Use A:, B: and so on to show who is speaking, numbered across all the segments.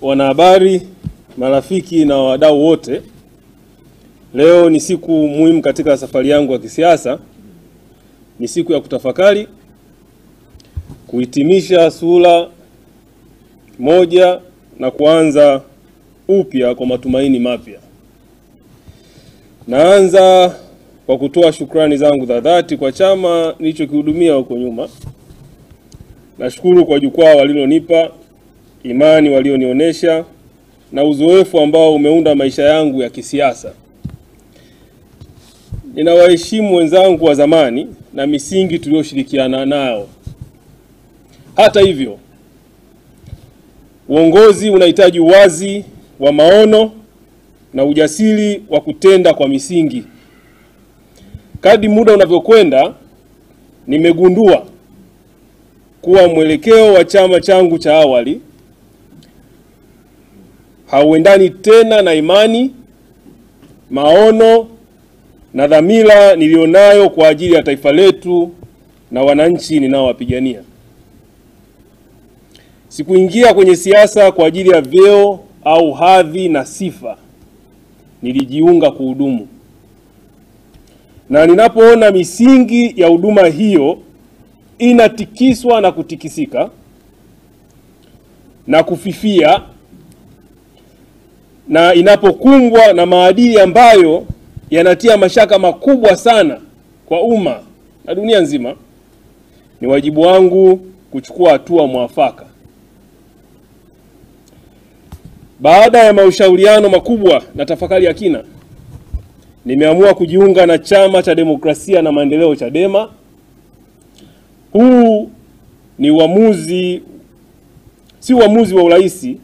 A: wanahabari, marafiki na wadau wote, leo ni siku muhimu katika safari yangu ya kisiasa. Ni siku ya kutafakari, kuhitimisha sura moja na kuanza upya kwa matumaini mapya. Naanza kwa kutoa shukrani zangu za dhati kwa chama nilichokihudumia huko nyuma. Nashukuru kwa jukwaa walilonipa, imani walionionyesha na uzoefu ambao umeunda maisha yangu ya kisiasa. Ninawaheshimu wenzangu wa zamani na misingi tulioshirikiana nao. Hata hivyo, uongozi unahitaji uwazi wa maono na ujasiri wa kutenda kwa misingi. Kadri muda unavyokwenda, nimegundua kuwa mwelekeo wa chama changu cha awali hauendani tena na imani, maono na dhamira nilionayo kwa ajili ya taifa letu na wananchi ninaowapigania. Sikuingia kwenye siasa kwa ajili ya vyeo au hadhi na sifa. Nilijiunga kuhudumu. Na ninapoona misingi ya huduma hiyo inatikiswa na kutikisika na kufifia, na inapokumbwa na maadili ambayo yanatia mashaka makubwa sana kwa umma na dunia nzima, ni wajibu wangu kuchukua hatua mwafaka. Baada ya mashauriano makubwa na tafakari ya kina, nimeamua kujiunga na Chama cha Demokrasia na Maendeleo, Chadema. Huu ni uamuzi, si uamuzi wa uraisi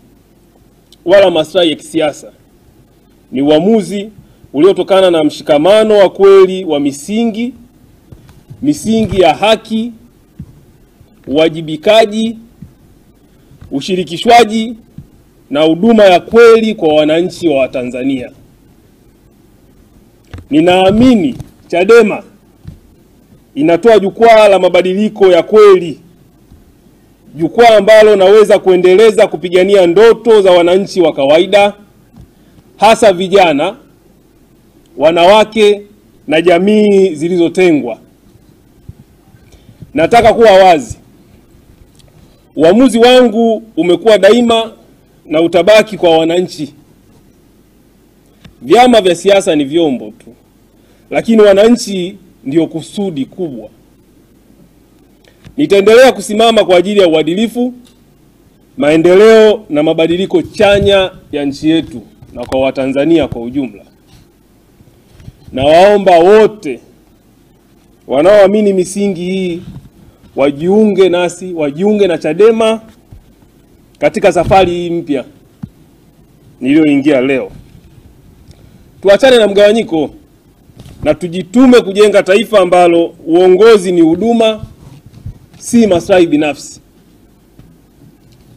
A: wala maslahi ya kisiasa. Ni uamuzi uliotokana na mshikamano wa kweli wa misingi ya haki, uwajibikaji, ushirikishwaji na huduma ya kweli kwa wananchi wa Tanzania. Ninaamini Chadema inatoa jukwaa la mabadiliko ya kweli, jukwaa ambalo naweza kuendeleza kupigania ndoto za wananchi wa kawaida, hasa vijana, wanawake na jamii zilizotengwa. Nataka kuwa wazi. Uamuzi wangu umekuwa daima na utabaki kwa wananchi. Vyama vya siasa ni vyombo tu, lakini wananchi ndio kusudi kubwa. Nitaendelea kusimama kwa ajili ya uadilifu, maendeleo na mabadiliko chanya ya nchi yetu na kwa Watanzania kwa ujumla. Na waomba wote wanaoamini misingi hii wajiunge nasi, wajiunge na Chadema katika safari hii mpya niliyoingia leo. Tuachane na mgawanyiko na tujitume kujenga taifa ambalo uongozi ni huduma, si maslahi binafsi.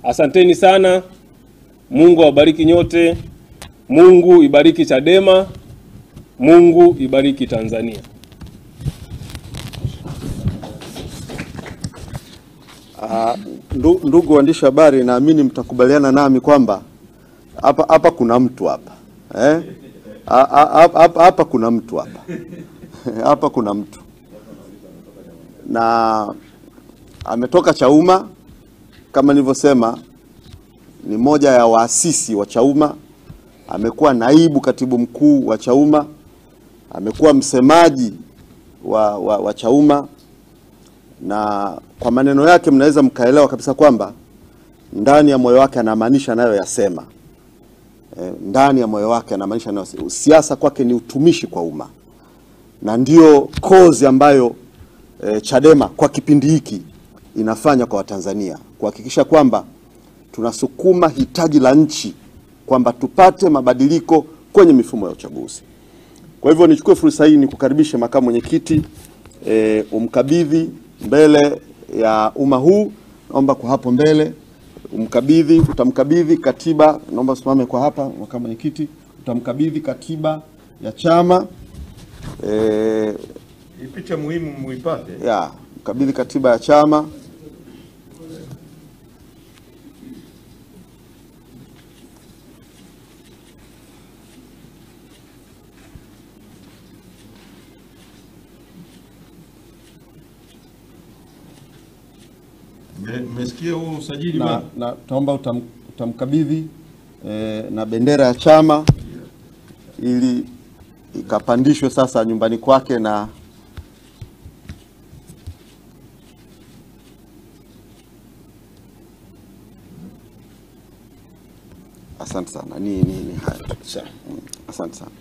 A: Asanteni sana. Mungu awabariki nyote. Mungu ibariki Chadema. Mungu ibariki Tanzania.
B: Ndugu waandishi habari, naamini mtakubaliana nami kwamba hapa kuna mtu hapa. Hapa kuna mtu hapa. Hapa kuna mtu. Na ametoka Chauma, kama nilivyosema, ni moja ya waasisi wa Chauma. Amekuwa naibu katibu mkuu wa Chauma, amekuwa msemaji wa Chauma, na kwa maneno yake mnaweza mkaelewa kabisa kwamba ndani ya moyo wake anamaanisha nayo yasema. Ndani ya moyo wake anamaanisha nayo. Siasa kwake ni utumishi kwa umma. Na ndio kozi ambayo Chadema kwa kipindi hiki inafanya kwa Watanzania, kuhakikisha kwamba tunasukuma hitaji la nchi kwamba tupate mabadiliko kwenye mifumo ya uchaguzi. Kwa hivyo nichukue fursa hii nikukaribishe makamu mwenyekiti, umkabidhi mbele ya umma huu. Naomba kwa hapo mbele utamkabidhi katiba. Naomba usimame kwa hapa makamu mwenyekiti. Utamkabidhi katiba ya chama.
C: Picha muhimu muipate.
B: Mkabidhi katiba ya chama.
C: Mmesikia huu usajili bwana?
B: na tunaomba utamkabidhi na bendera ya chama ili ikapandishwe sasa nyumbani kwake. Na asante sana, ni haya tu. Asante sana.